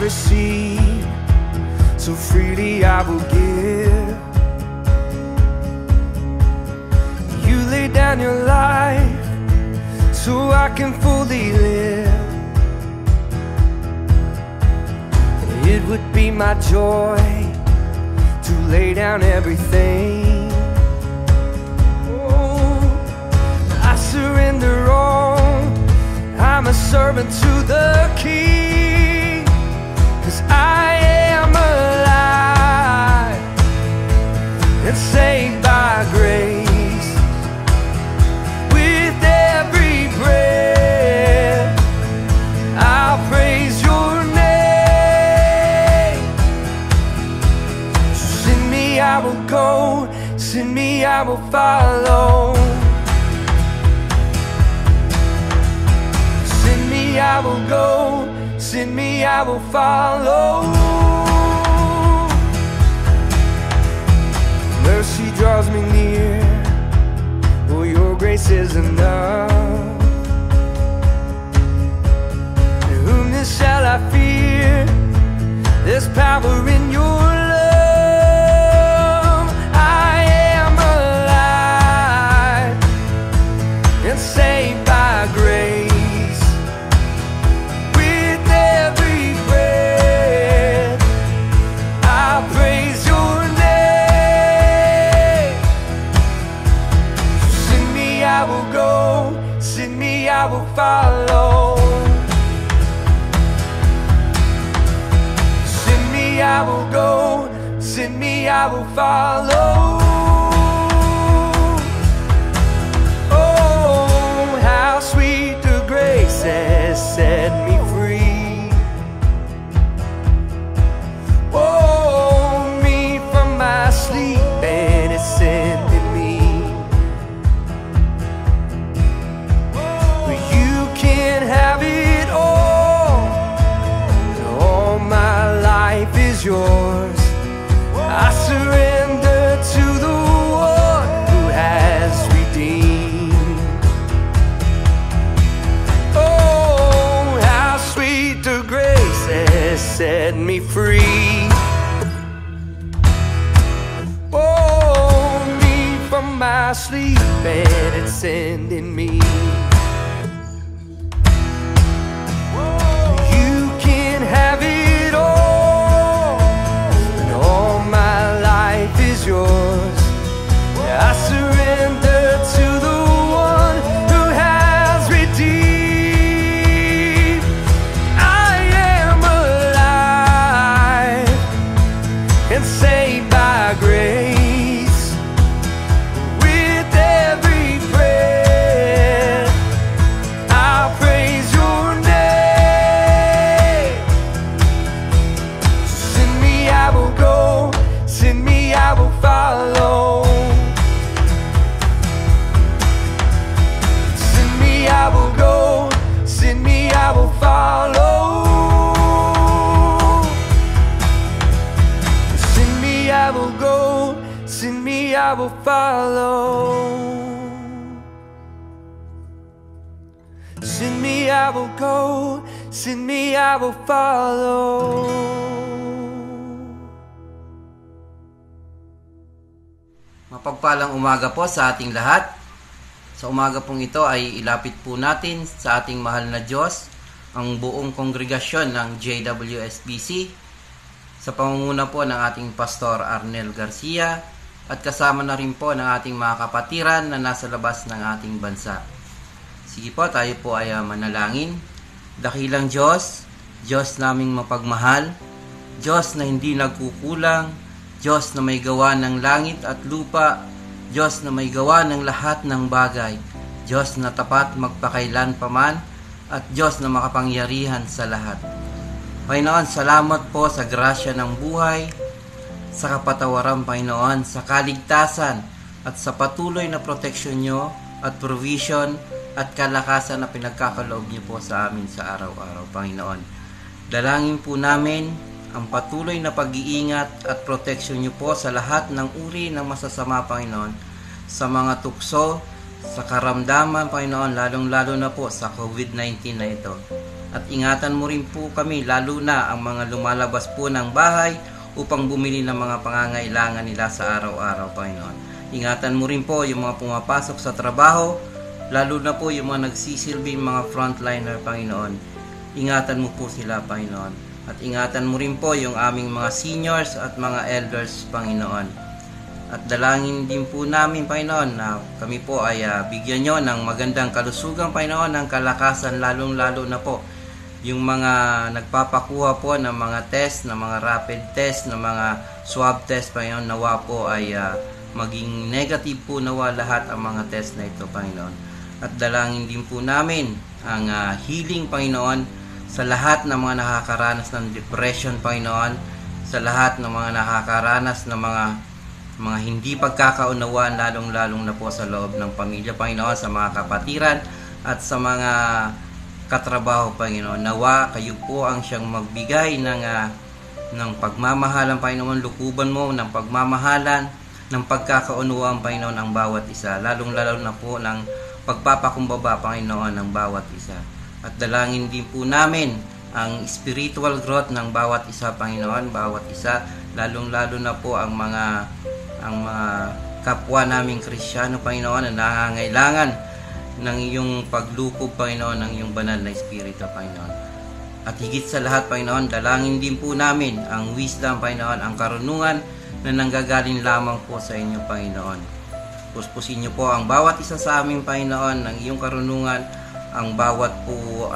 receive, so freely I will give. You lay down your life so I can fully live. It would be my joy to lay down everything. Oh, I surrender all. I'm a servant to the King, 'cause I am alive and saved by grace. With every breath I'll praise your name. So send me, I will go. Send me, I will follow. I will go, send me, I will follow. Mercy draws me near, oh, your grace is enough. Whom then shall I fear? There's power in your love. I am alive and saved by grace. I will follow. Send me, I will go. Send me, I will follow. Oh, how sweet the grace has set me free. Oh, me from my sleep and it's sending me. Have it all my life is yours. I surrender to the one who has redeemed. Oh, how sweet the grace has set me free. Oh, me from my sleep and it's sending me. Have it all, and all my life is yours. I surrender to the one who has redeemed. I am alive and saved by grace. With every breath I'll praise your name. Send me, I will follow. Send me, I will go. Send me, I will follow. Send me, I will go. Send me, I will follow. Send me, I will go. Send me, I will follow. Mapagpalang umaga po sa ating lahat. Sa umaga pong ito ay ilapit po natin sa ating mahal na Diyos ang buong kongregasyon ng JWSBC sa pangunguna po ng ating Pastor Arnel Garcia at kasama na rin po ng ating mga kapatiran na nasa labas ng ating bansa. Sige po, tayo po ay manalangin. Dakilang Diyos, Diyos naming mapagmahal, Diyos na hindi nagkukulang, Diyos na may gawa ng langit at lupa, Diyos na may gawa ng lahat ng bagay, Diyos na tapat magpakailan paman, at Diyos na makapangyarihan sa lahat. Panginoon, salamat po sa grasya ng buhay, sa kapatawaran, Panginoon, sa kaligtasan, at sa patuloy na proteksyon nyo at provision at kalakasan na pinagkakaloob niyo po sa amin sa araw-araw, Panginoon. Dalangin po namin ang patuloy na pag-iingat at proteksyon niyo po sa lahat ng uri ng masasama, Panginoon, sa mga tukso, sa karamdaman, Panginoon, lalong-lalo na po sa COVID-19 na ito. At ingatan mo rin po kami, lalo na ang mga lumalabas po ng bahay upang bumili ng mga pangangailangan nila sa araw-araw, Panginoon. Ingatan mo rin po yung mga pumapasok sa trabaho, lalo na po yung mga nagsisilbing mga frontliner, Panginoon. Ingatan mo po sila, Panginoon. At ingatan mo rin po yung aming mga seniors at mga elders, Panginoon. At dalangin din po namin, Panginoon, na kami po ay bigyan nyo ng magandang kalusugan, Panginoon, ng kalakasan, lalong-lalo na po yung mga nagpapakuha po ng mga test, ng mga rapid test, ng mga swab test, Panginoon, nawa po ay maging negative po nawa lahat ang mga test na ito, Panginoon. At dalangin din po namin ang healing, Panginoon, sa lahat ng mga nakakaranas ng depression, Panginoon, sa lahat ng mga nakakaranas ng mga hindi pagkakaunawaan, lalong-lalong na po sa loob ng pamilya, Panginoon, sa mga kapatiran at sa mga katrabaho, Panginoon. Nawa kayo po ang siyang magbigay ng pagmamahalan, Panginoon. Lukuban mo ng pagmamahalan, ng pagkakaunawaan, Panginoon, ang bawat isa, lalong-lalo na po ng pagpapakumbaba, Panginoon, ng bawat isa. At dalangin din po namin ang spiritual growth ng bawat isa, Panginoon, bawat isa, lalong-lalo na po ang mga kapwa naming Kristiyano, Panginoon, na nangangailangan ng iyong paglukob, Panginoon, ng iyong banal na Espiritu, Panginoon. At higit sa lahat, Panginoon, dalangin din po namin ang wisdom, Panginoon, ang karunungan na nanggagaling lamang po sa inyo, Panginoon. Puspusin niyo po ang bawat isa sa amin, Panginoon, ng iyong karunungan, ang bawat po,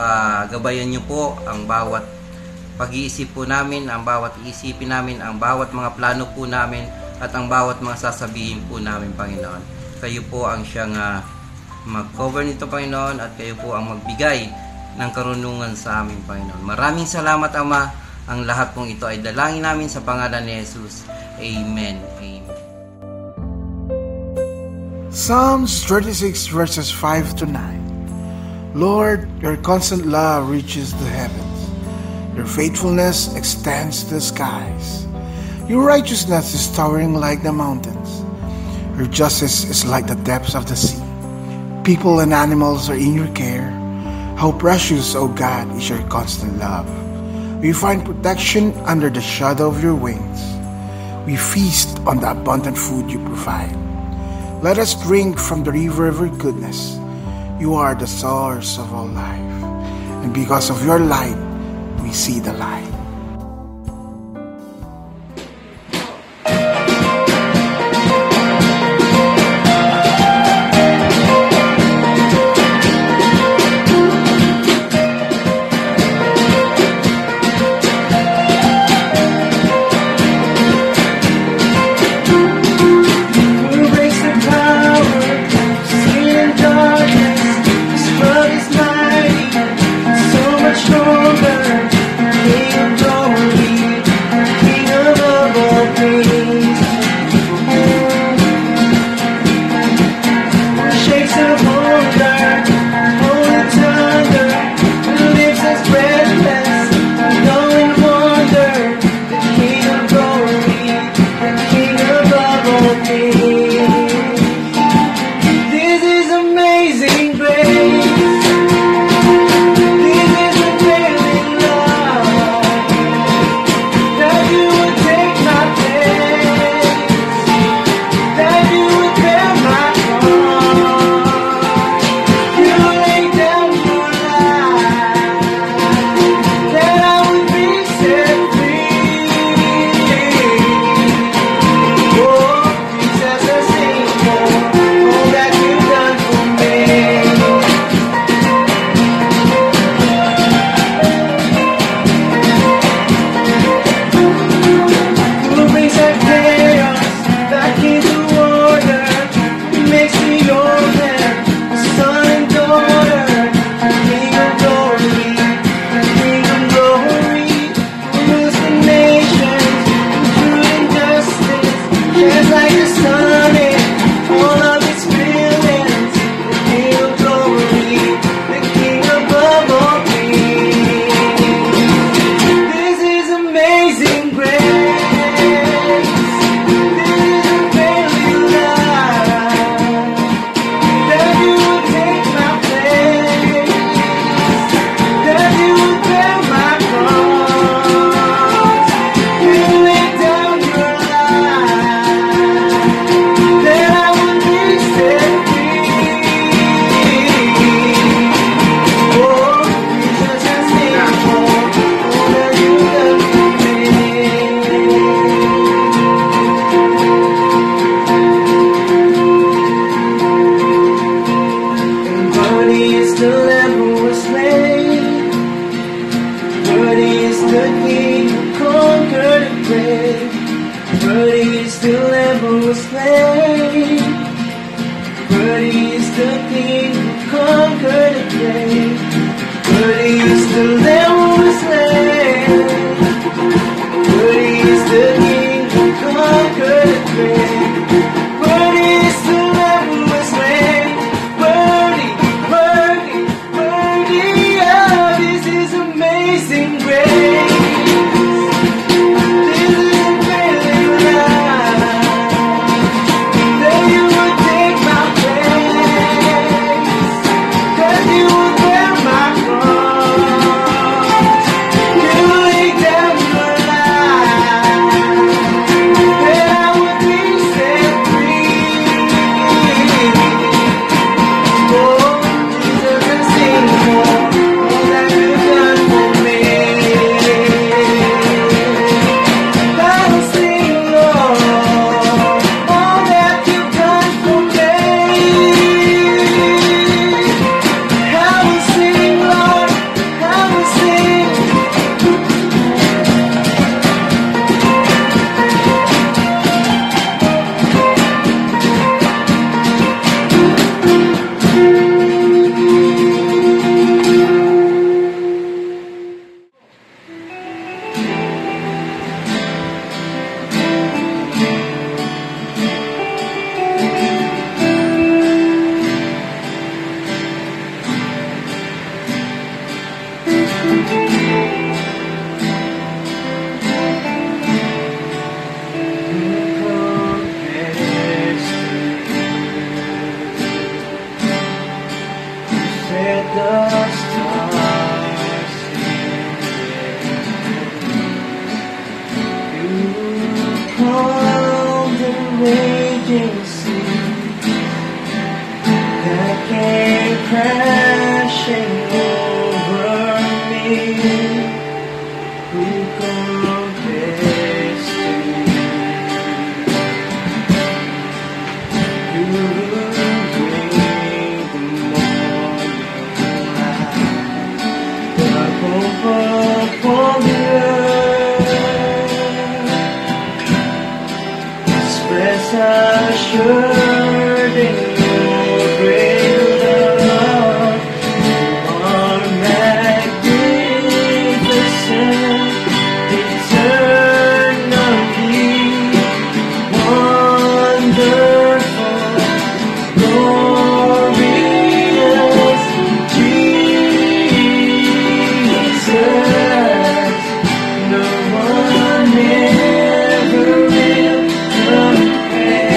gabayan niyo po ang bawat pag-iisip po namin, ang bawat iisipin namin, ang bawat mga plano po namin, at ang bawat mga sasabihin po namin, Panginoon. Kayo po ang siyang mag-cover nito, Panginoon, at kayo po ang magbigay ng karunungan sa amin, Panginoon. Maraming salamat, Ama. Ang lahat pong ito ay dalangin namin sa pangalan ni Jesus. Amen. Amen. Psalms 36 verses 5 to 9. Lord, your constant love reaches the heavens. Your faithfulness extends to the skies. Your righteousness is towering like the mountains. Your justice is like the depths of the sea. People and animals are in your care. How precious, O God, is your constant love. We find protection under the shadow of your wings. We feast on the abundant food you provide. Let us drink from the river of your goodness. You are the source of all life. And because of your light, we see the light. the Lamb was slain. Worthy is the King who conquered the grave. Worthy is the Lamb who was slain. Worthy, worthy, worthy of this is amazing grace. This is a feeling that you would take my place, that you would bear my cross, you lay down your life, that I would be set free. Oh, Jesus, I sing for all that you've done for me. I will sing, Lord, all that you've done for me. I will sing, Lord, I will sing. Set the stars sing. You calm the raging sea that came crashing over me. Who compares to you? You bring the morning light, the hope upon the earth. Express assured in your great love. You are magnificent, eternally wonderful, glorious Jesus. No one ever will compare.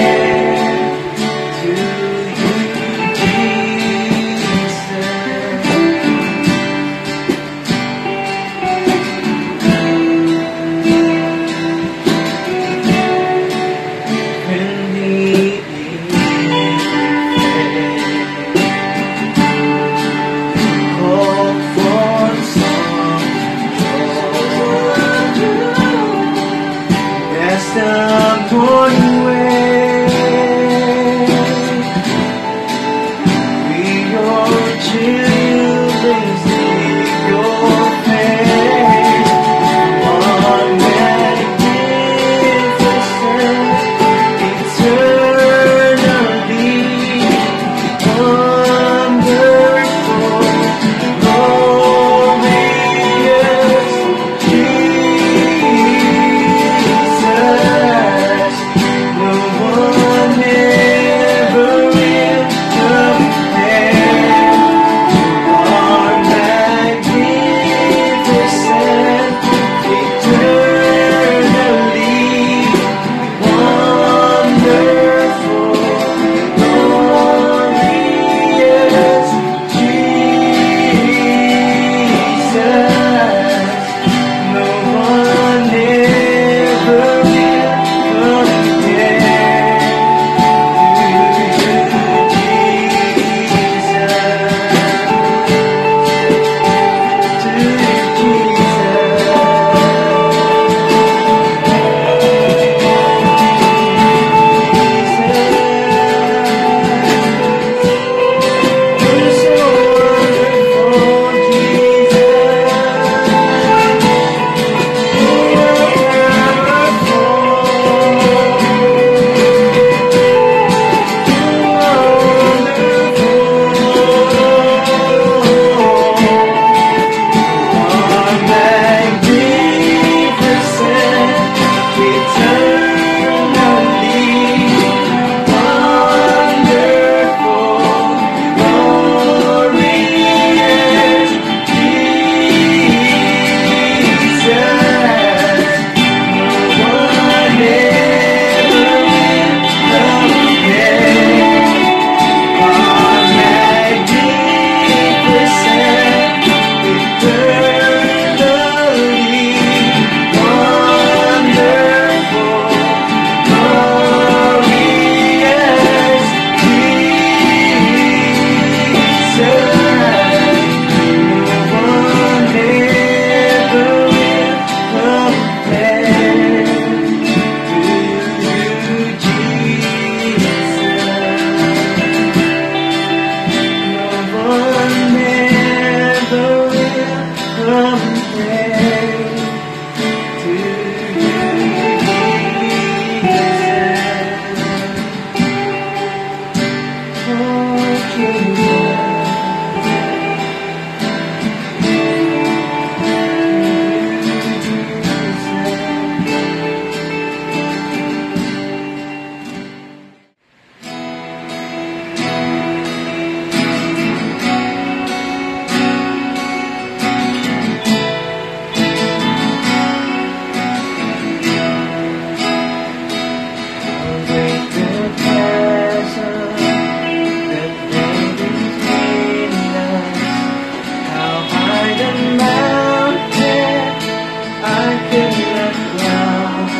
in the ground.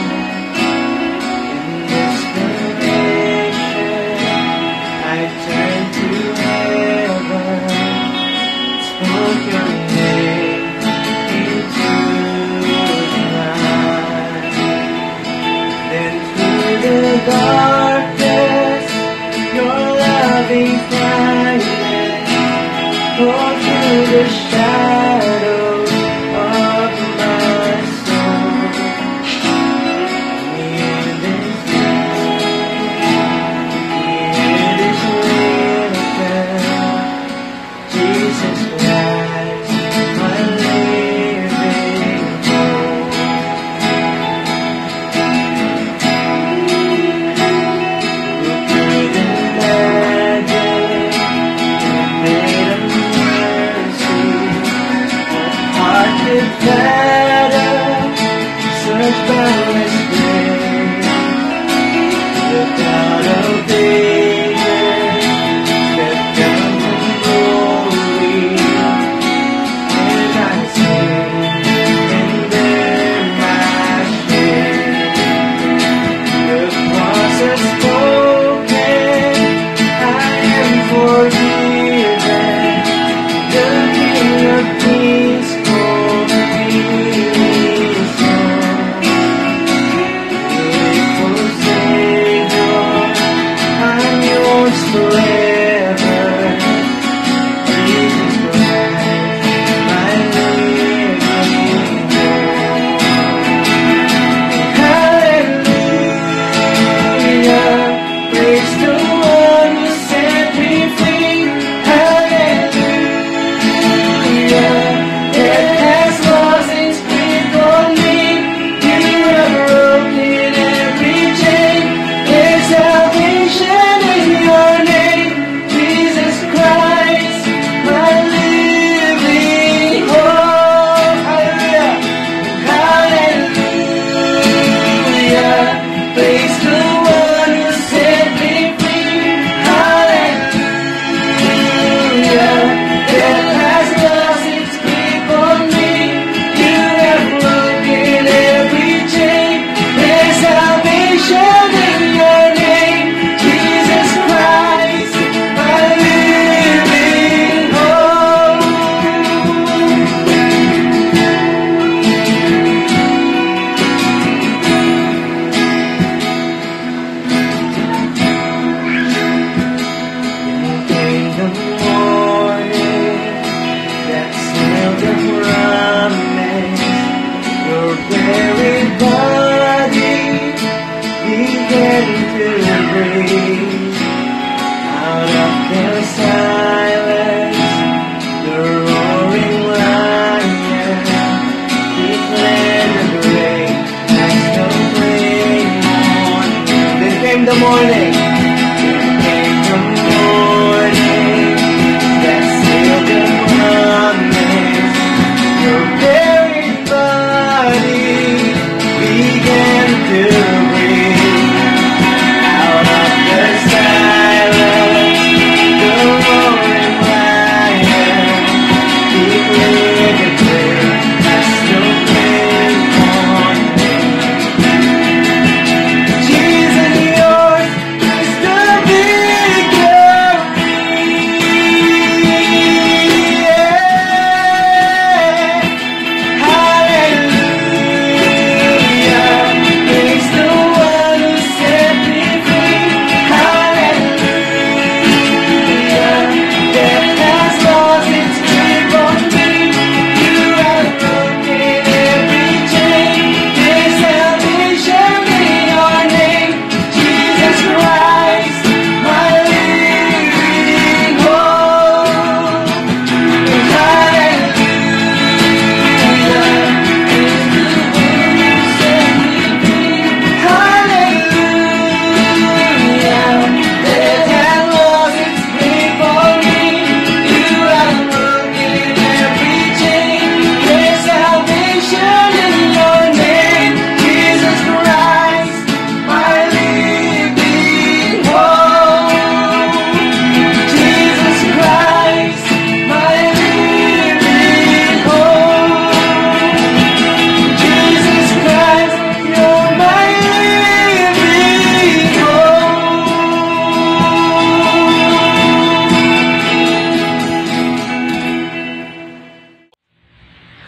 In desperation, I turn to heaven, spoke your name into the night. Then through the darkness, your loving kindness pour through the shadows of my soul. In this little Jesus Christ, my living hope. Who could imagine the fate of mercy? What heart could fathom such boundless grace? The God of ages stepped down from glory, and I sing and bear my shame. The cross has spoken, I am forgiven. The King of Kings calls me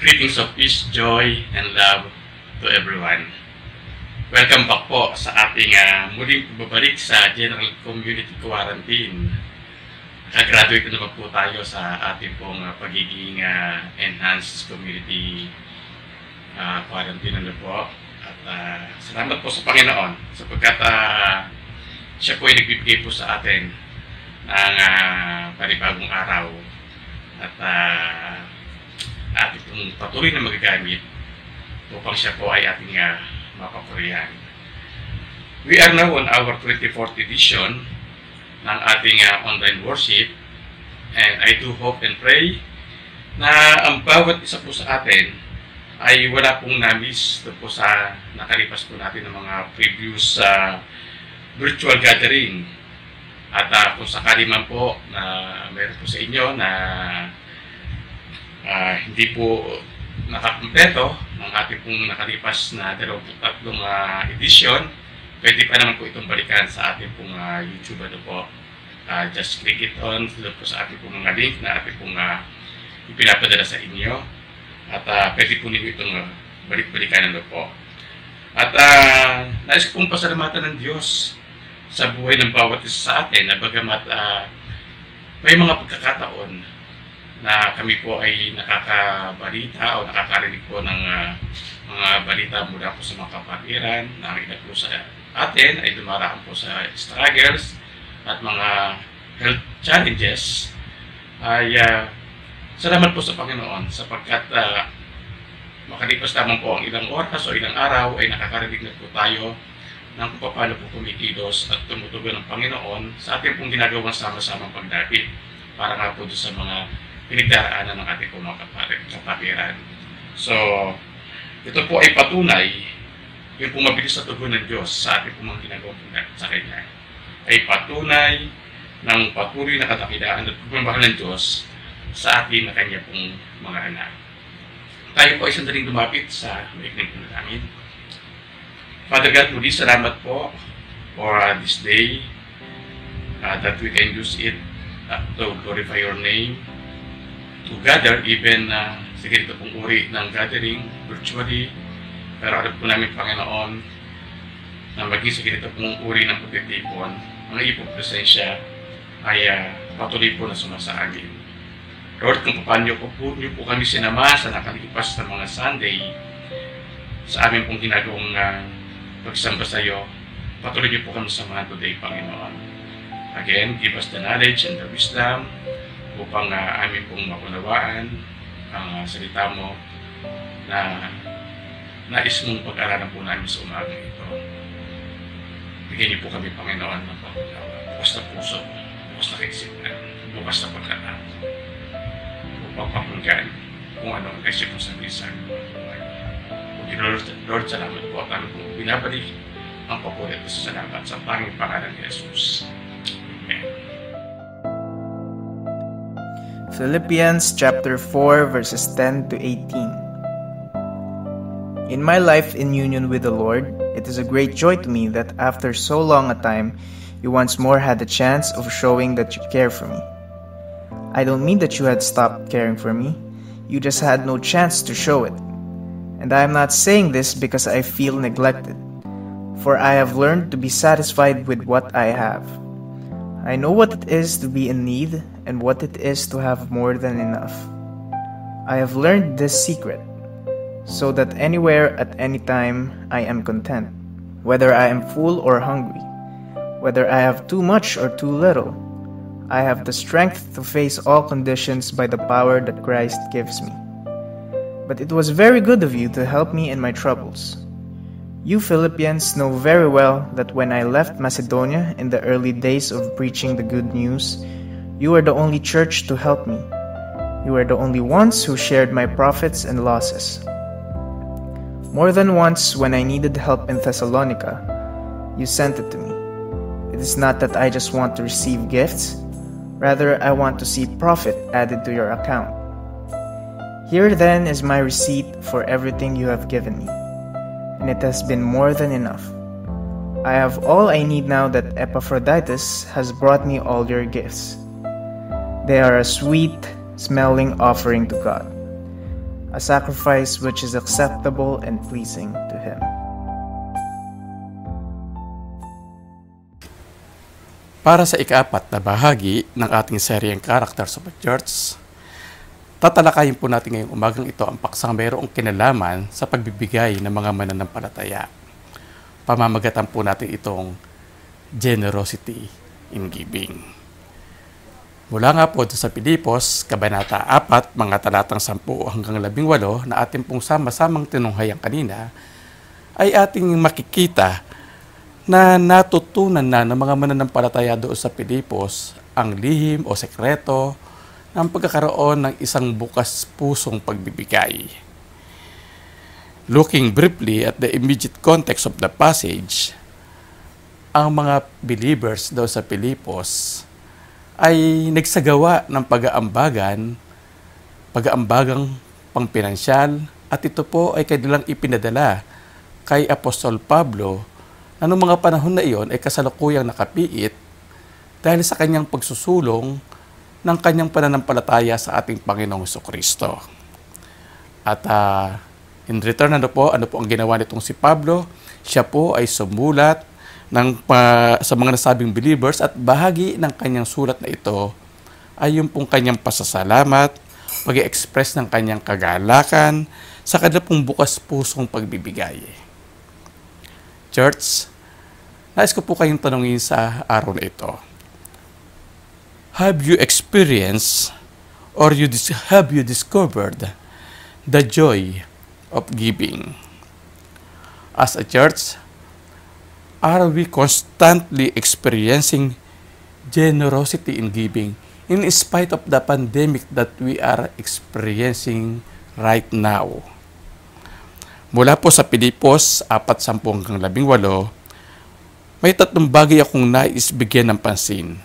Greetings of peace, joy, and love to everyone. Welcome back po sa ating muling pagbabalik sa General Community Quarantine. Nakagraduate naman po tayo sa ating pong pagiging Enhanced Community Quarantine po. At salamat po sa Panginoon sapagkat siya po ay nagbibigay po sa atin ng panibagong araw at ating pong patuloy na magagamit upang siya po ay ating mapapurihan. We are now on our 24th edition ng ating online worship, and I do hope and pray na ang bawat isa po sa atin ay wala pong na-miss po sa nakalipas po natin ng mga previous virtual gathering. At kung sakali man po na meron po sa inyo na hindi po nakakumpleto ng ating pong nakalipas na 23 edition, pwede pa naman po itong balikan sa ating pong YouTube po. Just click it on po sa ating pong mga link na ating pong ipinapadala sa inyo. At pwede po ninyo itong balik-balikan po. At nais ko pong pasalamatan ng Diyos sa buhay ng bawat isa sa atin na bagamat may mga pagkakataon na kami po ay nakakabalita o nakakarinig po ng mga balita mula po sa mga kapatiran na ang ilan po sa atin ay dumaraan po sa struggles at mga health challenges. Ay salamat po sa Panginoon sapagkat makalipas lamang po ang ilang oras o ilang araw ay nakakarinig na po tayo ng kung paano po kumikilos at tumutugon ng Panginoon sa ating pong ginagawang sama-samang pagdapit para nga po sa mga pinagdaraanan ng ating pong mga kapatiran. So, ito po ay patunay, yung pong mabilis na tugon ng Diyos sa ating pong mga ginagawang pagdapit sa Kanya, ay patunay ng patuloy na kadakilaan at pagmamahal ng Diyos sa ating na Kanya pong mga anak. Tayo po ay sandaling lumapit sa maikling panalangin. Father God, muli salamat po for this day that we can use it to glorify your name, to gather even sa ganito pong uri ng gathering virtually. Pero alam po namin, Panginoon, na maging sa ganito pong uri ng pagtitipon, ang iyong presensya ay patuloy po na sumasagin. Lord, kung paano niyo po kami sinama sa nakalipas na mga Sunday sa amin pong ginagawang pagsamba sa iyo, patuloy niyo po kami samahan today, Panginoon. Again, give us the knowledge and the wisdom upang amin pong mapunawaan ang salita mo na nais mong pag-aralan po namin sa umaga ito. Bigyan niyo po kami, Panginoon, ng pagkunawa. Bukas na puso, bukas na kaisipan, bukas na pagkatao. Upang pakunggan kung ano ang kaisip mo sa bisan. Lord, salamat po at amin pong binabalik ang papulit sa salamat sa tanging pangalan ni Jesus. Amen. Philippians chapter 4 verses 10 to 18. In my life in union with the Lord, it is a great joy to me that after so long a time, you once more had the chance of showing that you care for me. I don't mean that you had stopped caring for me, you just had no chance to show it. And I am not saying this because I feel neglected, for I have learned to be satisfied with what I have. I know what it is to be in need and what it is to have more than enough. I have learned this secret, so that anywhere at any time I am content, whether I am full or hungry, whether I have too much or too little. I have the strength to face all conditions by the power that Christ gives me. But it was very good of you to help me in my troubles. You Philippians know very well that when I left Macedonia in the early days of preaching the good news, you were the only church to help me. You were the only ones who shared my profits and losses. More than once, when I needed help in Thessalonica, you sent it to me. It is not that I just want to receive gifts, rather I want to see profit added to your account. Here then is my receipt for everything you have given me, and it has been more than enough. I have all I need now that Epaphroditus has brought me all your gifts. They are a sweet-smelling offering to God. a sacrifice which is acceptable and pleasing to Him. Para sa ika-4 na bahagi ng ating seryeng Characters of a Church, tatalakayin po natin ngayong umagang ito ang paksang mayroong kinalaman sa pagbibigay ng mga mananampalataya. Pamamagatan po natin itong generosity in giving. Mula nga po sa Pilipos, Kabanata 4, mga talatang 10 hanggang 18 na ating pong sama-samang tinunghayan kanina, ay ating makikita na natutunan na ng mga mananampalataya doon sa Pilipos ang lihim o sekreto ng pagkakaroon ng isang bukas pusong pagbibigay. Looking briefly at the immediate context of the passage, ang mga believers daw sa Pilipos ay nagsagawa ng pag-aambagang pangpinansyal, at ito po ay kanilang ipinadala kay Apostol Pablo na noong mga panahon na iyon ay kasalukuyang nakapiit dahil sa kanyang pagsusulong ng kanyang pananampalataya sa ating Panginoong Jesucristo. At in return, ano po ang ginawa nitong si Pablo? Siya po ay sumulat sa mga nasabing believers, at bahagi ng kanyang sulat na ito ay yung pong kanyang pasasalamat, pag-i-express ng kanyang kagalakan sa kanyang pong bukas pusong pagbibigay. Church, nais ko po kayong tanungin sa araw na ito. Have you experienced or have you discovered the joy of giving? As a church, are we constantly experiencing generosity in giving in spite of the pandemic that we are experiencing right now? Mula po sa Pilipos 4:10 hanggang 18, may 3 bagay akong nais bigyan ng pansin.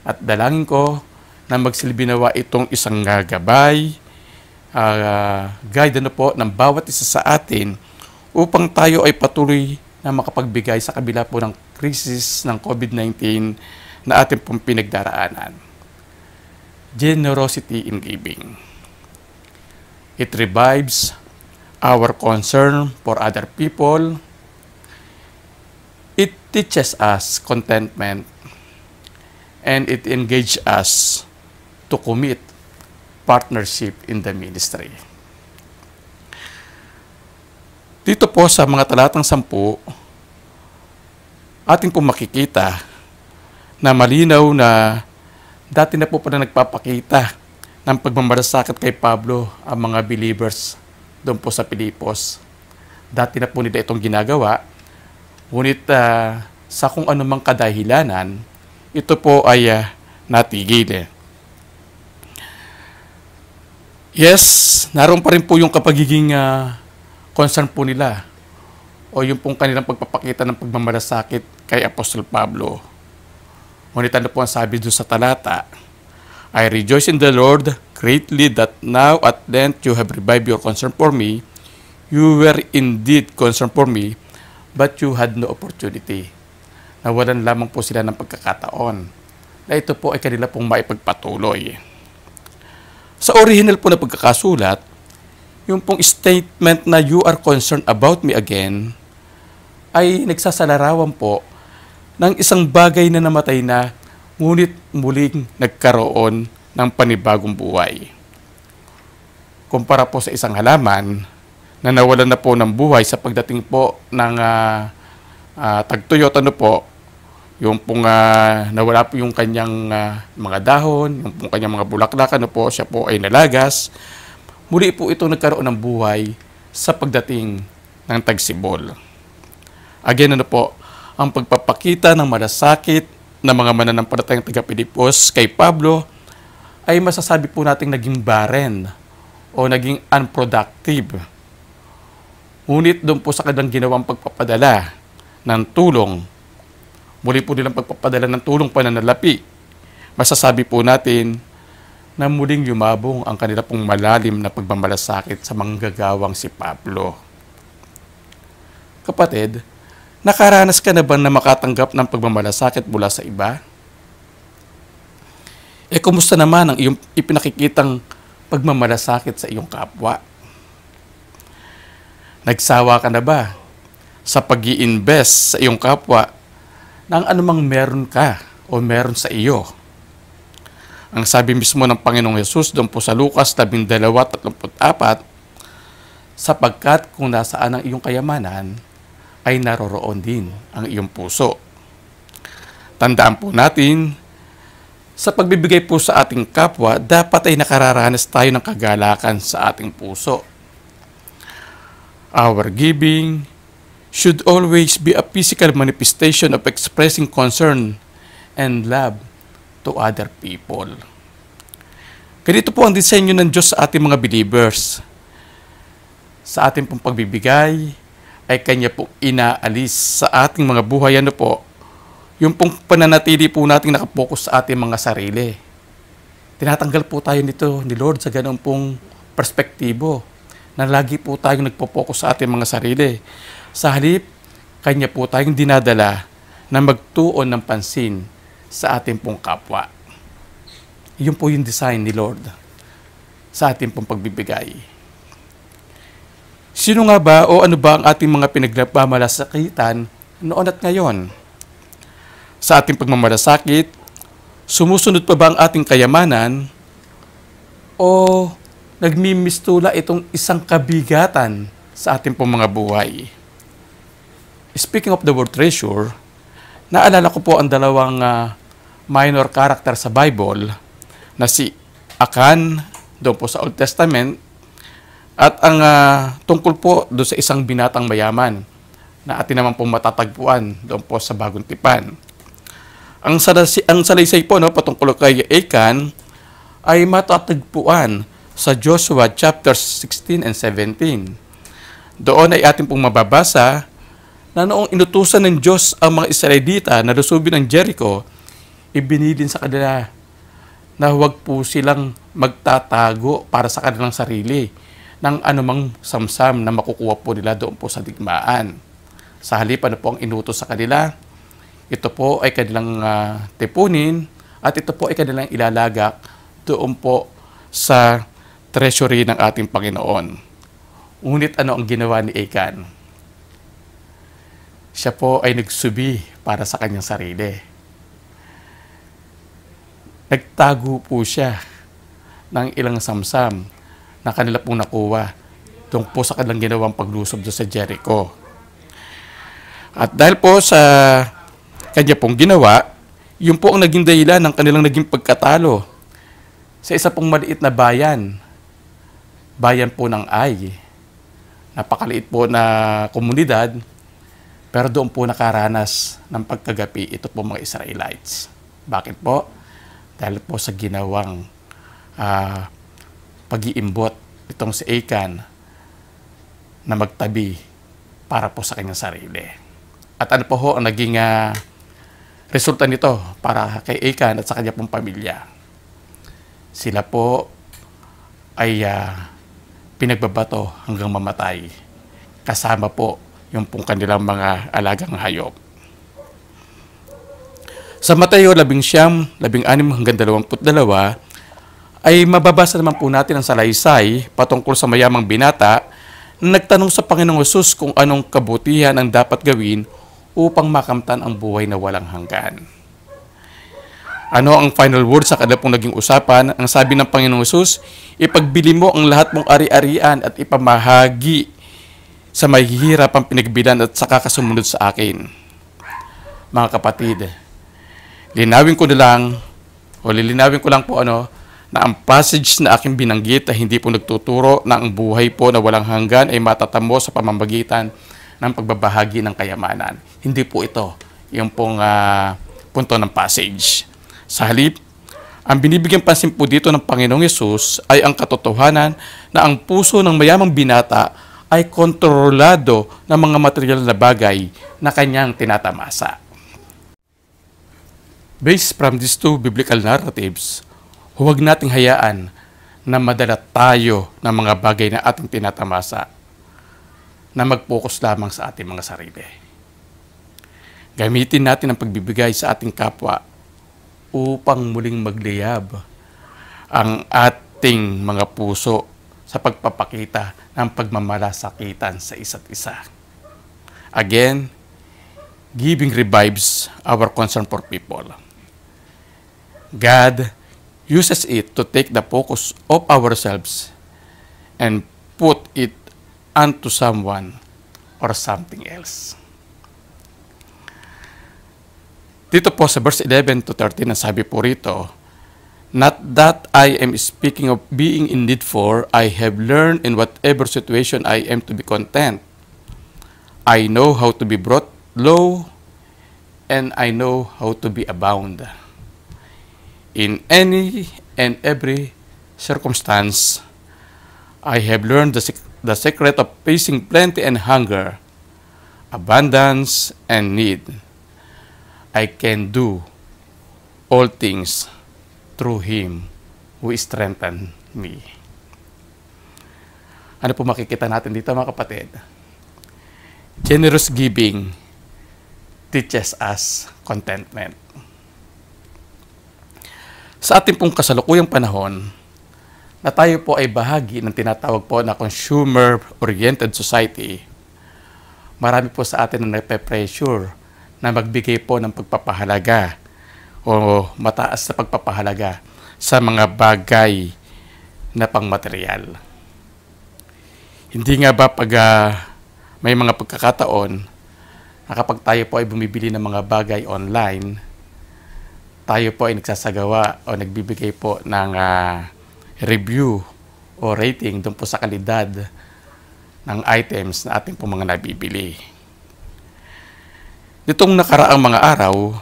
At dalangin ko na magsilbi nawa itong isang gabay, guide po ng bawat isa sa atin upang tayo ay patuloy na makapagbigay sa kabila po ng krisis ng COVID-19 na ating pong pinagdaraanan. Generosity in giving. It revives our concern for other people. It teaches us contentment, and it engages us to commit partnership in the ministry. Dito po sa mga talatang 10, ating po makikita na malinaw na dati na po pala nagpapakita ng pagmamalasakit kay Pablo ang mga believers doon po sa Pilipos. Dati na po nila itong ginagawa, ngunit sa kung anumang kadahilanan, ito po ay natigil. Yes, naroon pa rin po yung kapagiging concern po nila o yung pong kanilang pagpapakita ng pagmamalasakit kay Apostol Pablo. Ngunit ano po ang sabi doon sa talata? I rejoice in the Lord greatly that now at length you have revived your concern for me. You were indeed concerned for me, but you had no opportunity. Nawalan lamang po sila ng pagkakataon na ito po ay kanila pong maipagpatuloy. Sa original po na pagkakasulat, yung pong statement na you are concerned about me again ay nagsasalarawan po ng isang bagay na namatay na ngunit muling nagkaroon ng panibagong buhay. Kumpara po sa isang halaman na nawalan na po ng buhay sa pagdating po ng tagtuyot, yung pong nawala po yung kanyang mga dahon, yung pong kanyang mga bulaklak, siya po ay nalagas. Muli po ito nagkaroon ng buhay sa pagdating ng tagsibol. Again, ang pagpapakita ng malasakit ng mga mananampalatayang taga-Pilipos kay Pablo ay masasabi po nating naging barren o naging unproductive. Ngunit doon po sa kanilang ginawang pagpapadala ng tulong, muli po nilang pagpapadala ng tulong pananalapi, masasabi po natin na muling yumabong ang kanila pong malalim na pagmamalasakit sa manggagawang si Pablo. Kapatid, nakaranas ka na ba na makatanggap ng pagmamalasakit mula sa iba? Kumusta naman ang iyong ipinakikitang pagmamalasakit sa iyong kapwa? Nagsawa ka na ba sa pag-i-invest sa iyong kapwa ng anumang meron ka o meron sa iyo? Ang sabi mismo ng Panginoong Yesus doon po sa Lucas 12:34, sapagkat kung nasaan ang iyong kayamanan, ay naroroon din ang iyong puso. Tandaan po natin, sa pagbibigay po sa ating kapwa, dapat ay nakararanas tayo ng kagalakan sa ating puso. Our giving should always be a physical manifestation of expressing concern and love to other people. Ganito po ang disenyo ng Diyos sa ating mga believers. Sa ating pong pagbibigay, ay Kanya pong inaalis sa ating mga buhay. Ano po? Yung pong pananatili po natin nakapokus sa ating mga sarili. Tinatanggal po tayo nito ni Lord sa ganoong pong perspektibo na lagi po tayong nagpo-focus sa ating mga sarili. Sa halip, Kanya po tayong dinadala na magtuon ng pansin sa ating pong kapwa. Yun po yung design ni Lord sa ating pong pagbibigay. Sino nga ba o ano ba ang ating mga pinagmamalasakitan noon at ngayon? Sa ating pagmamalasakit, sumusunod pa ba ang ating kayamanan o nagmimistula itong isang kabigatan sa ating pong mga buhay? Speaking of the word treasure, naalala ko po ang dalawang minor character sa Bible na si Akan doon po sa Old Testament at ang tungkol po doon sa isang binatang mayaman na atin naman pong matatagpuan doon po sa Bagong Tipan. Ang salaysay po patungkol kay Akan ay matatagpuan sa Joshua chapters 16 and 17. Doon ay atin pong mababasa na noong inutusan ng Diyos ang mga Israelita na lusubin ng Jericho, ibinilin sa kanila na huwag po silang magtatago para sa kanilang sarili ng anumang samsam na makukuha po nila doon po sa digmaan. Sa halip, ano po ang inutos sa kanila? Ito po ay kanilang tipunin at ito po ay kanilang ilalagak doon po sa treasury ng ating Panginoon. Ngunit ano ang ginawa ni Akan? Siya po ay nagsubi para sa kanyang sarili. Nagtago po siya ng ilang samsam na kanila pong nakuha doon po sa kanilang ginawang paglusob doon sa Jericho. At dahil po sa kanya pong ginawa, yun po ang naging dahilan ng kanilang naging pagkatalo sa isa pong maliit na bayan. Bayan po ng Ai. Napakaliit po na komunidad, pero doon po nakaranas ng pagkagapi ito po mga Israelites. Bakit po? Dahil po sa ginawang pag-iimbot itong si Akan na magtabi para po sa kanyang sarili. At ano po ho ang naging resulta nito para kay Akan at sa kanya pong pamilya? Sila po ay pinagbabato hanggang mamatay. Kasama po yung pong kanilang mga alagang hayop. Sa Mateo 11:16 hanggang 22 ay mababasa naman po natin ang salaysay patungkol sa mayamang binata na nagtanong sa Panginoong Hesus kung anong kabutihan ang dapat gawin upang makamtan ang buhay na walang hanggan. Ano ang final word sa kanila pong naging usapan? Ang sabi ng Panginoong Hesus, ipagbili mo ang lahat mong ari-arian at ipamahagi sa mahihirap ang pinagbilan at saka kasumunod sa akin. Mga kapatid, lilinawin ko lang po na ang passage na aking binanggit ay hindi po nagtuturo na ang buhay po na walang hanggan ay matatamo sa pamamagitan ng pagbabahagi ng kayamanan. Hindi po ito yung pong punto ng passage. Sa halip, ang binibigyan pansin po dito ng Panginoong Yesus ay ang katotohanan na ang puso ng mayamang binata ay kontrolado ng mga material na bagay na kanyang tinatamasa. Based from these two biblical narratives, huwag nating hayaan na madala tayo ng mga bagay na ating tinatamasa na mag-focus lamang sa ating mga sarili. Gamitin natin ang pagbibigay sa ating kapwa upang muling magliyab ang ating mga puso sa pagpapakita ng pagmamalasakitan sa isa't isa. Again, giving revives our concern for people. God uses it to take the focus of ourselves and put it onto someone or something else. Dito po sa verse 11 to 13, ang sabi po rito, "Not that I am speaking of being in need, for I have learned in whatever situation I am to be content. I know how to be brought low, and I know how to be abound. In any and every circumstance, I have learned the secret of facing plenty and hunger, abundance and need. I can do all things through Him who strengthens me." Ano po makikita natin dito, mga kapatid? Generous giving teaches us contentment. Sa ating pong kasalukuyang panahon, na tayo po ay bahagi ng tinatawag po na consumer-oriented society, marami po sa atin na nagpe-pressure na magbigay po ng pagpapahalaga o mataas na pagpapahalaga sa mga bagay na pangmaterial. Hindi nga ba pag may mga pagkakataon na kapag tayo po ay bumibili ng mga bagay online, tayo po ay nagsasagawa o nagbibigay po ng review o rating doon po sa kalidad ng items na ating po mga nabibili. Nitong nakaraang mga araw,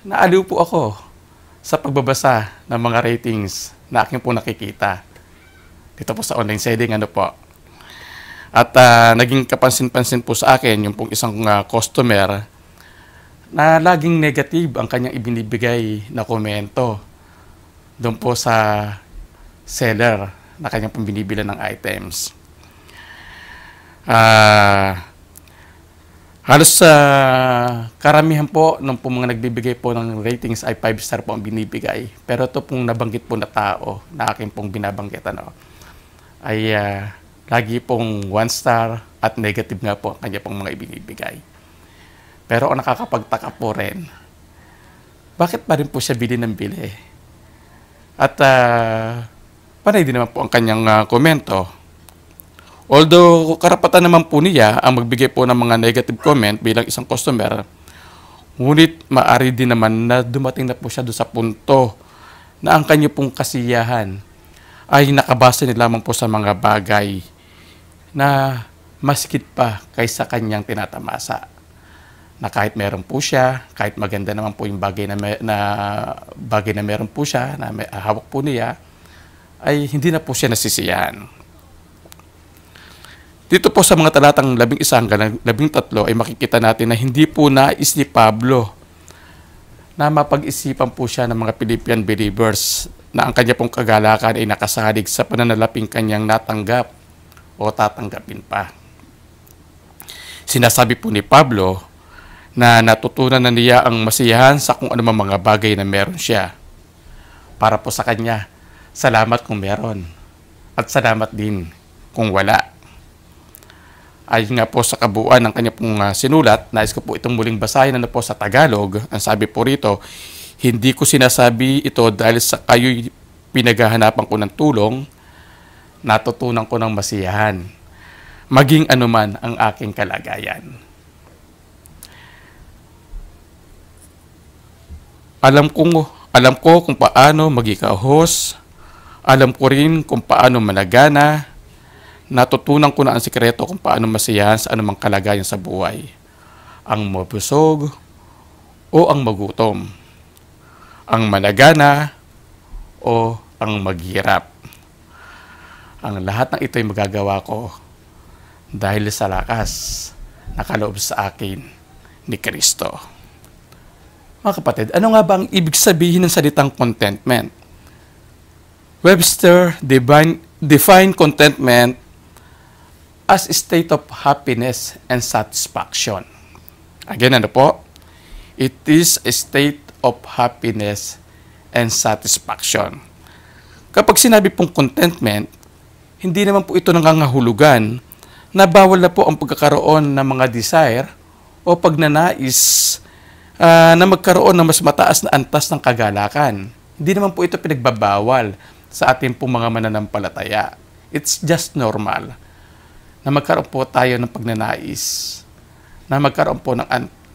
naaliw po ako sa pagbabasa ng mga ratings na aking po nakikita dito po sa online selling, ano po. At naging kapansin-pansin po sa akin yung pong isang customer na laging negative ang kanyang ibinibigay na komento doon po sa seller na kanyang pong binibilan ng items. Halos sa karamihan po ng mga nagbibigay po ng ratings ay 5-star po ang binibigay. Pero ito pong nabanggit po na tao na akin pong binabanggit ay lagi pong 1-star at negative nga po ang kanya pong mga ibinibigay. Pero ang nakakapagtaka po rin, bakit pa rin po siya bili ng bili? At panay din naman po ang kanyang komento. Although karapatan naman po niya ang magbigay po ng mga negative comment bilang isang customer, ngunit maaari din naman na dumating na po siya doon sa punto na ang kanya pong kasiyahan ay nakabase din lamang po sa mga bagay na masikit pa kaysa kanyang tinatamasa. Na kahit meron po siya, kahit maganda naman po yung bagay bagay na meron po siya, na hawak po niya, ay hindi na po siya nasisiyahan. Dito po sa mga talatang 11 hanggang 13 ay makikita natin na hindi po nais ni Pablo na mapag-isipan po siya ng mga Philippian believers na ang kanya pong kagalakan ay nakasalig sa pananalaping kanyang natanggap o tatanggapin pa. Sinasabi po ni Pablo na natutunan na niya ang masiyahan sa kung anumang mga bagay na meron siya. Para po sa kanya, salamat kung meron at salamat din kung wala. Ayon nga po sa kabuuan ng kanya pong sinulat, nais ko po itong muling basahin po sa Tagalog. Ang sabi po rito, "Hindi ko sinasabi ito dahil sa kayo'y pinaghahanapan ko ng tulong, natutunan ko ng masiyahan, maging anuman ang aking kalagayan." Alam ko kung paano magikahos, alam ko rin kung paano managana, natutunan ko na ang sikreto kung paano masiyahan sa anumang kalagayan sa buhay. Ang mabusog o ang magutom. Ang managana o ang maghirap. Ang lahat ng ito ay magagawa ko dahil sa lakas na kaloob sa akin ni Kristo. Mga kapatid, ano nga ba ang ibig sabihin ng salitang contentment? Webster define contentment as a state of happiness and satisfaction. Again, ano po? It is a state of happiness and satisfaction. Kapag sinabi pong contentment, hindi naman po ito nangangahulugan na bawal na po ang pagkakaroon ng mga desire o pagnanais na magkaroon ng mas mataas na antas ng kagalakan. Hindi naman po ito pinagbabawal sa ating pong mga mananampalataya. It's just normal na magkaroon po tayo ng pagnanais, na magkaroon po ng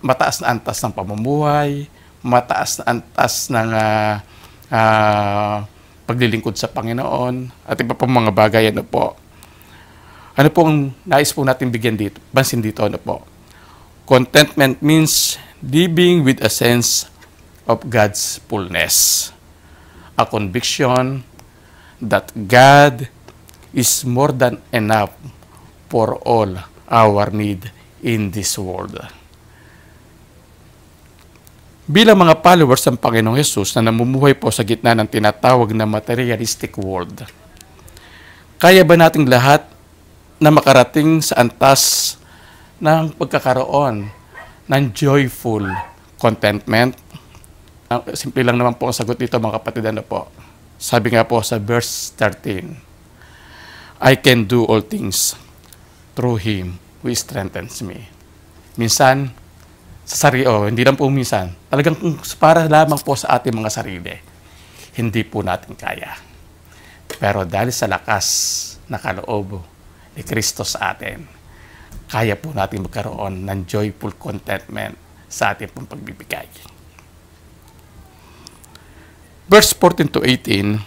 mataas na antas ng pamumuhay, mataas na antas ng paglilingkod sa Panginoon, at iba pang mga bagay. Ano po ang nais po natin bigyan dito, bansin dito? Ano po? Contentment means living with a sense of God's fullness. A conviction that God is more than enough for all our need in this world. Bilang mga followers ng Panginoong Hesus na namumuhay po sa gitna ng tinatawag na materialistic world, kaya ba nating lahat na makarating sa antas ng pagkakaroon ng joyful contentment? Simple lang naman po ang sagot dito, mga kapatid. Ano po? Sabi nga po sa verse 13, I can do all things through Him who strengthens me. Minsan, hindi lang po minsan, talagang para lamang po sa ating mga sarili, hindi po natin kaya. Pero dahil sa lakas na kaloob ni Kristo sa atin, kaya po natin magkaroon ng joyful contentment sa ating pong pagbibigay. Verse 14 to 18,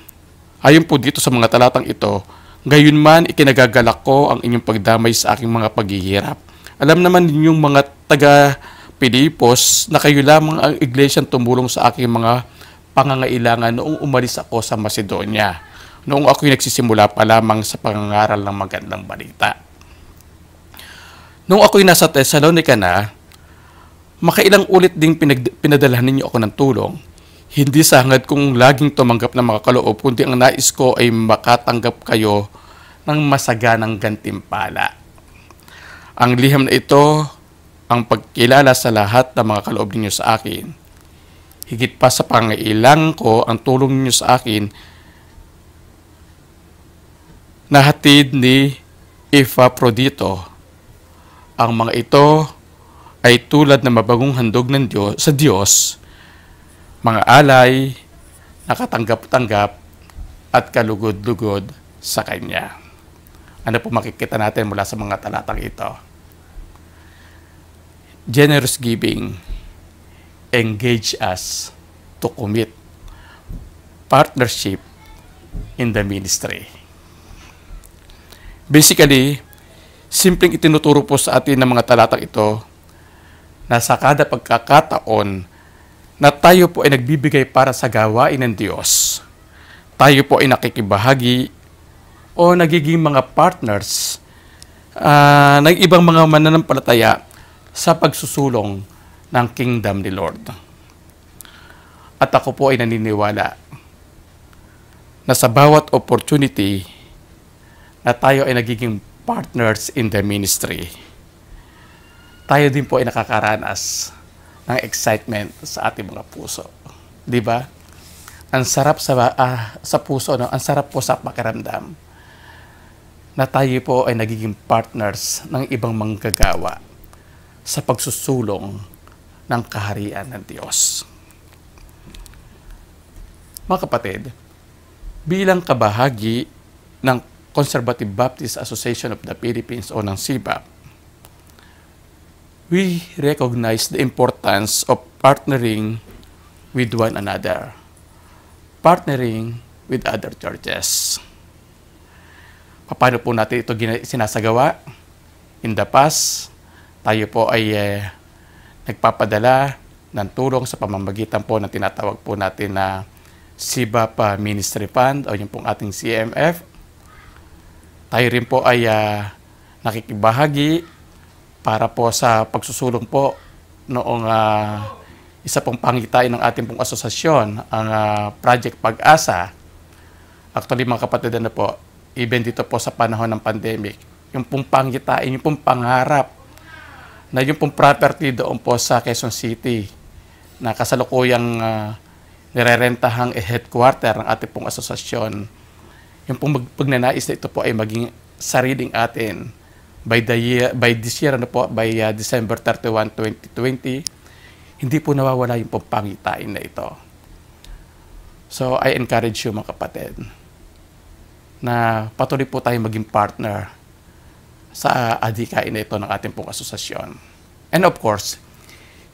ayon po dito sa mga talatang ito, gayon man ikinagagalak ko ang inyong pagdamay sa aking mga paghihirap. Alam naman ninyong mga taga-Pilipos na kayo lamang ang iglesyang tumulong sa aking mga pangangailangan noong umalis ako sa Macedonia, noong ako'y nagsisimula pa lamang sa pangangaral ng magandang balita. Noong ako'y nasa Thessalonica na, makailang ulit ding pinadalhan ninyo ako ng tulong. Hindi sa hangad kong laging tumanggap ng mga kaloob, kundi ang nais ko ay makatanggap kayo ng masaganang gantimpala. Ang liham na ito, ang pagkilala sa lahat ng mga kaloob ninyo sa akin. Higit pa sa pangailangan ko, ang tulong ninyo sa akin, nahatid ni Epaprodito. Ang mga ito ay tulad ng mabagong handog ng sa Diyos, mga alay, nakatanggap-tanggap at kalugod-lugod sa Kanya. Ano po makikita natin mula sa mga talatang ito? Generous giving engage us to commit partnership in the ministry. Basically, simpleng itinuturo po sa atin ng mga talatang ito na sa kada pagkakataon na tayo po ay nagbibigay para sa gawain ng Diyos, tayo po ay nakikibahagi o nagiging mga partners ng ibang mga mananampalataya sa pagsusulong ng kingdom ni Lord. At ako po ay naniniwala na sa bawat opportunity na tayo ay nagiging partners in the ministry, tayo din po ay nakakaranas ng excitement sa ating mga puso. Di ba? Ang sarap sa puso, no? Ang sarap po sa pakiramdam na tayo po ay nagiging partners ng ibang manggagawa sa pagsusulong ng kaharian ng Diyos. Mga kapatid, bilang kabahagi ng Conservative Baptist Association of the Philippines o ng CBAP, we recognize the importance of partnering with one another, partnering with other churches. Paano po natin ito sinasagawa? In the past, tayo po ay nagpapadala ng tulong sa pamamagitan po ng tinatawag po natin na CBAP Ministry Fund o yung pong ating CMF. Tayo rin po ay nakikibahagi para po sa pagsusulong po noong isa pong pangitain ng ating pong asosasyon, ang Project Pag-asa. Actually, mga kapatid, na po, even dito po sa panahon ng pandemic, yung pong pangitain, yung pong pangarap na yung pong property doon po sa Quezon City na kasalukuyang nirerentahang headquarter ng ating pong asosasyon, yung pong pagnanais na ito po ay maging sariling atin by this year, by December 31, 2020, hindi po nawawala yung pong pangitain na ito. So, I encourage you mga kapatid na patuloy po tayong maging partner sa adhikain na ito ng ating pong asosasyon. And of course,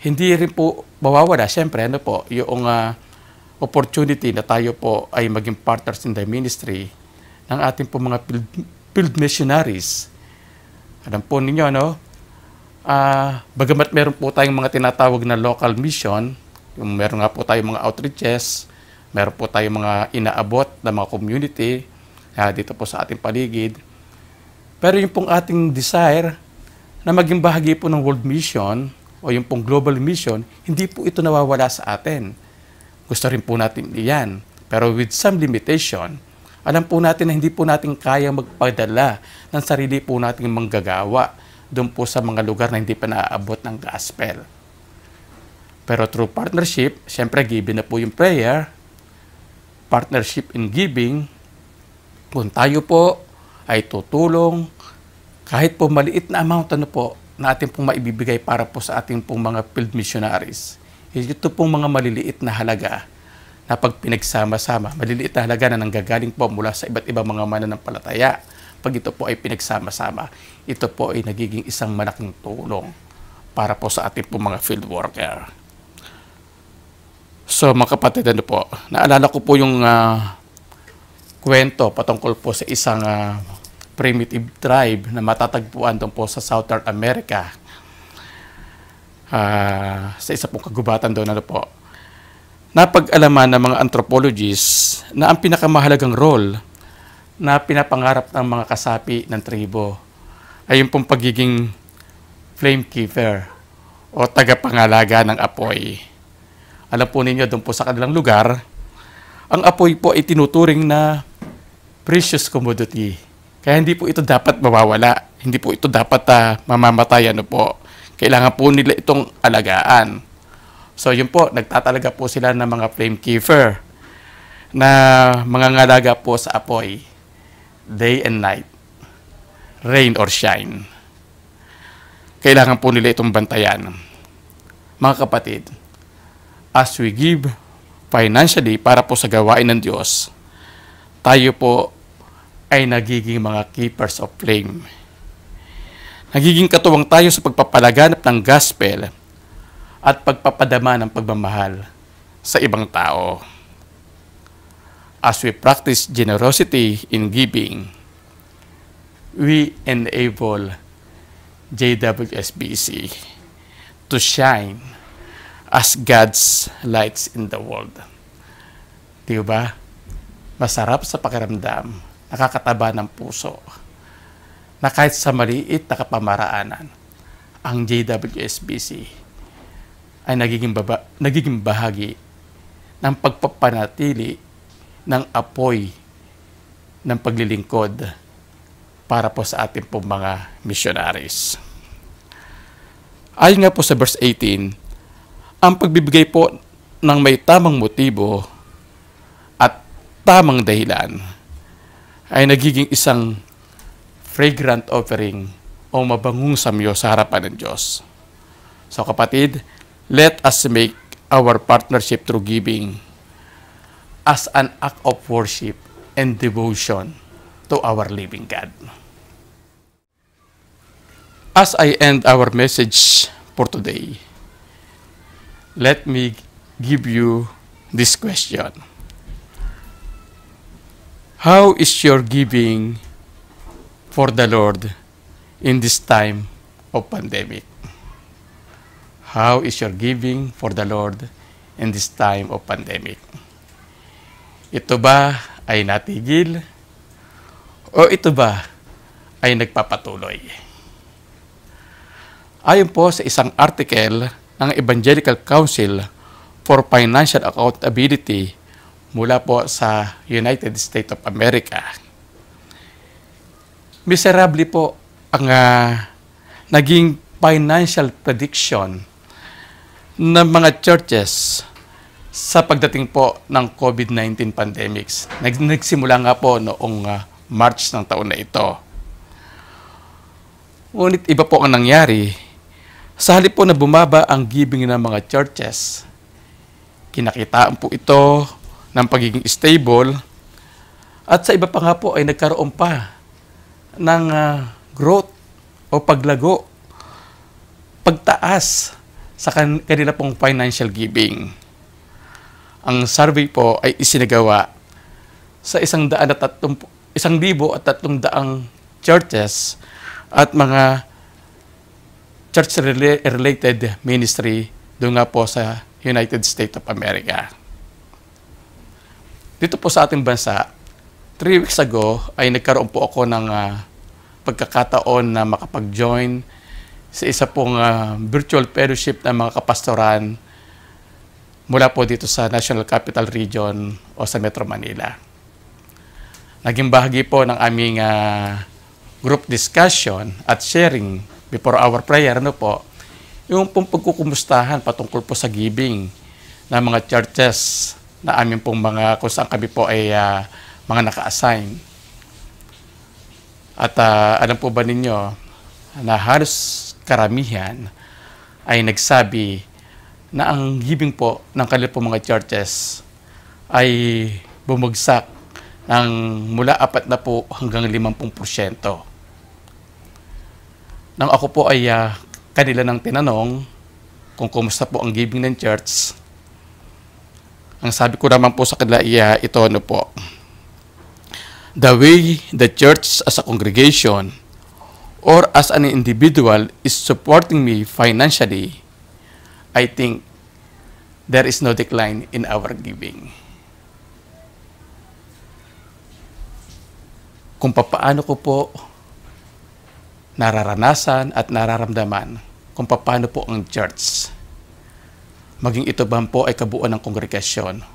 hindi rin po mawawala, syempre, yung opportunity na tayo po ay maging partners in the ministry ng ating po mga field missionaries. Alam po ninyo, bagamat meron po tayong mga tinatawag na local mission, yung meron nga po tayong mga outreaches, meron po tayong mga inaabot na mga community dito po sa ating paligid. Pero yung pong ating desire na maging bahagi po ng world mission o yung pong global mission, hindi po ito nawawala sa atin. Gusto rin po natin iyan. Pero with some limitation, alam po natin na hindi po natin kaya magpadala ng sarili po nating manggagawa doon po sa mga lugar na hindi pa naaabot ng gospel. Pero through partnership, syempre given na po yung prayer, partnership in giving, kung tayo po ay tutulong, kahit po maliit na amount na ating pong maibibigay para po sa ating pong mga field missionaries. Ito pong mga maliliit na halaga na pag pinagsama-sama, maliliit na halaga na nanggagaling po mula sa iba't ibang mga mananampalataya. Pag ito po ay pinagsama-sama, ito po ay nagiging isang malaking tulong para po sa ating pong mga field worker. So mga kapatid, naalala ko po yung kwento patungkol po sa isang primitive tribe na matatagpuan doon po sa Southern America. Sa isa pong kagubatan doon, napag-alaman ng mga anthropologists na ang pinakamahalagang role na pinapangarap ng mga kasapi ng tribo ay yung pong pagiging flame keeper o tagapangalaga ng apoy. Alam po ninyo, doon po sa kanilang lugar, ang apoy po ay tinuturing na precious commodity. Kaya hindi po ito dapat mawawala. Hindi po ito dapat mamamatay. Kailangan po nila itong alagaan. So yun po, nagtatalaga po sila ng mga flame keeper na mangangalaga po sa apoy day and night, rain or shine. Kailangan po nila itong bantayan. Mga kapatid, as we give financially para po sa gawain ng Diyos, tayo po ay nagiging mga keepers of flame. Nagiging katuwang tayo sa pagpapalaganap ng gospel at pagpapadama ng pagmamahal sa ibang tao. As we practice generosity in giving, we enable JWSBC to shine as God's lights in the world. Di ba? Masarap sa pakiramdam, nakakataba ng puso, na kahit sa maliit na kapamaraanan, ang JWSBC ay nagiging bahagi ng pagpapanatili ng apoy ng paglilingkod para po sa ating pong mga missionaries. Ayon nga po sa verse 18, ang pagbibigay po ng may tamang motibo at tamang dahilan ay nagiging isang fragrant offering o mabangong samyo sa harapan ng Diyos. So kapatid, let us make our partnership through giving as an act of worship and devotion to our living God. As I end our message for today, let me give you this question. How is your giving for the Lord in this time of pandemic? How is your giving for the Lord in this time of pandemic? Ito ba ay natigil? O ito ba ay nagpapatuloy? Ayon po sa isang article ng Evangelical Council for Financial Accountability mula po sa United States of America, miserable po ang naging financial prediction ng mga churches sa pagdating po ng COVID-19 pandemics. Nagsimula nga po noong March ng taon na ito. Ngunit iba po ang nangyari. Sa halip po na bumaba ang giving ng mga churches, kinakitaan po ito ng pagiging stable at sa iba pa nga po ay nagkaroon pa ng growth o paglago, pagtaas sa kanila pong financial giving. Ang survey po ay isinagawa sa 1,300 churches at mga church-related ministry doon nga po sa United States of America. Dito po sa ating bansa, 3 weeks ago ay nagkaroon po ako ng pagkakataon na makapag-join sa isa pong virtual fellowship ng mga kapastoran mula po dito sa National Capital Region o sa Metro Manila. Naging bahagi po ng aming group discussion at sharing before our prayer, yung pong pagkukumustahan patungkol po sa giving ng mga churches na amin pong kung saan kami po ay mga naka-assign. At alam po ba ninyo na halos karamihan ay nagsabi na ang giving po ng kanilang po mga churches ay bumagsak ng mula 4 na po hanggang 50%. Nang ako po ay kanila nang tinanong kung kumusta po ang giving ng church, ang sabi ko naman po sa kanila ito po. The way the church as a congregation or as an individual is supporting me financially, I think there is no decline in our giving. Kung paano ko po nararanasan at nararamdaman kung paano po ang church, maging ito ba po ay kabuuan ng kongregasyon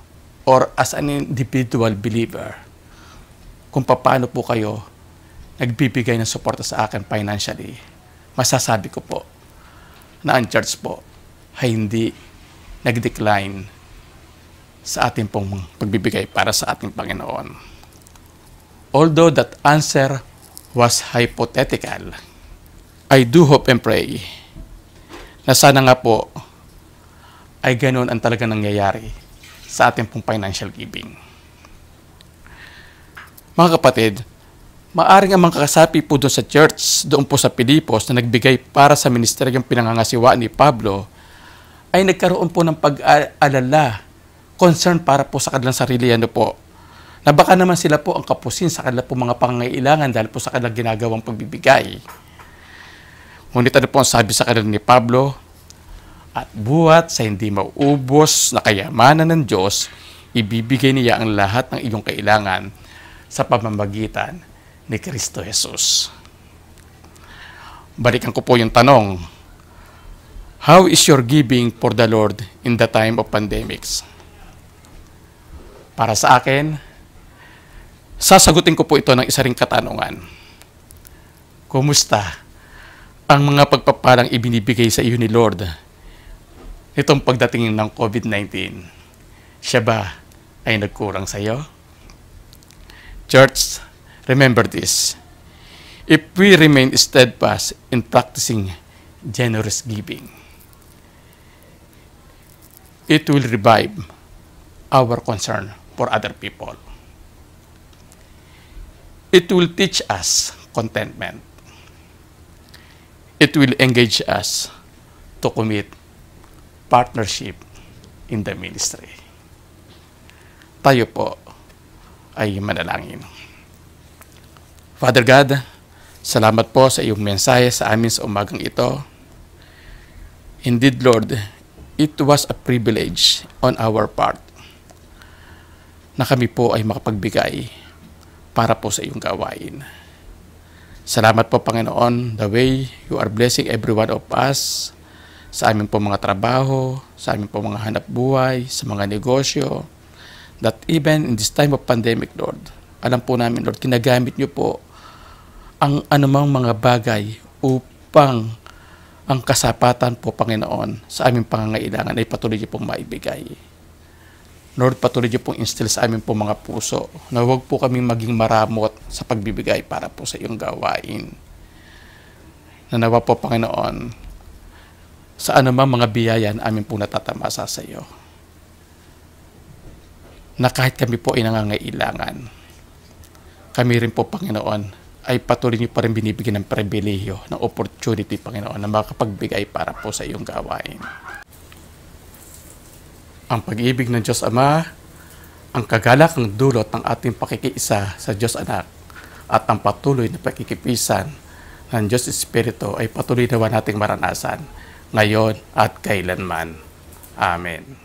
or as an individual believer, kung paano po kayo nagbibigay ng suporta sa akin financially, masasabi ko po na ang church po ay hindi nag-decline sa ating pong pagbibigay para sa ating Panginoon. Although that answer was hypothetical, I do hope and pray na sana nga po ay ganoon ang talaga nangyayari sa ating pong financial giving. Mga kapatid, maaring ang mga kakasapi po doon sa church, doon po sa Pilipos na nagbigay para sa ministeryong pinangangasiwa ni Pablo, ay nagkaroon po ng pag-alala, concern para po sa kanilang sarili, na baka naman sila po ang kapusin sa kanilang po mga pangangailangan dahil po sa kanilang ginagawang pagbibigay. Ngunit ano po ang sabi sa kanila ni Pablo? At buhat sa hindi mauubos na kayamanan ng Diyos, ibibigay niya ang lahat ng iyong kailangan sa pamamagitan ni Kristo Jesus. Balikan ko po yung tanong, how is your giving for the Lord in the time of pandemics? Para sa akin, sasagutin ko po ito ng isa ring katanungan. Kumusta ang mga pagpapalang ibinibigay sa iyo ni Lord nitong pagdating ng COVID-19? Siya ba ay nagkurang sa iyo? Church, remember this. If we remain steadfast in practicing generous giving, it will revive our concern for other people. It will teach us contentment. It will engage us to commit partnership in the ministry. Tayo po ay manalangin. Father God, salamat po sa iyong mensahe sa amin sa umagang ito. Indeed, Lord, it was a privilege on our part na kami po ay makapagbigay para po sa iyong gawain. Salamat po, Panginoon, the way you are blessing every one of us sa aming po mga trabaho, sa aming po mga hanap buhay, sa mga negosyo, that even in this time of pandemic, Lord, alam po namin, Lord, kinagamit niyo po ang anumang mga bagay upang ang kasapatan po, Panginoon, sa aming pangangailangan ay patuloy niyo pong maibigay. Lord, patuloy niyo pong instill sa amin po mga puso na huwag po kaming maging maramot sa pagbibigay para po sa iyong gawain. Nanawa po, Panginoon, sa anumang mga biyaya na amin po natatamasa sa iyo, na kahit kami po ay nangangailangan, kami rin po, Panginoon, ay patuloy niyo pa rin binibigyan ng pribilehiyo, ng opportunity, Panginoon, na makapagbigay para po sa iyong gawain. Ang pag-ibig ng Diyos Ama, ang kagalakang dulot ng ating pakikiisa sa Diyos Anak, at ang patuloy na pakikipisan ng Diyos Espiritu ay patuloy nawa nating maranasan ngayon at kailanman. Amen.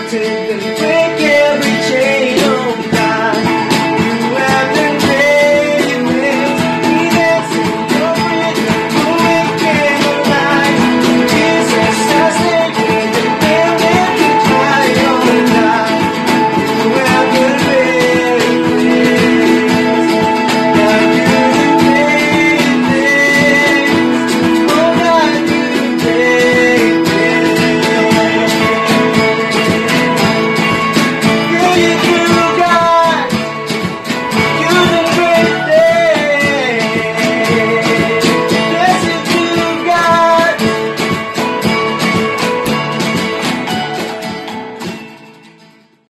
To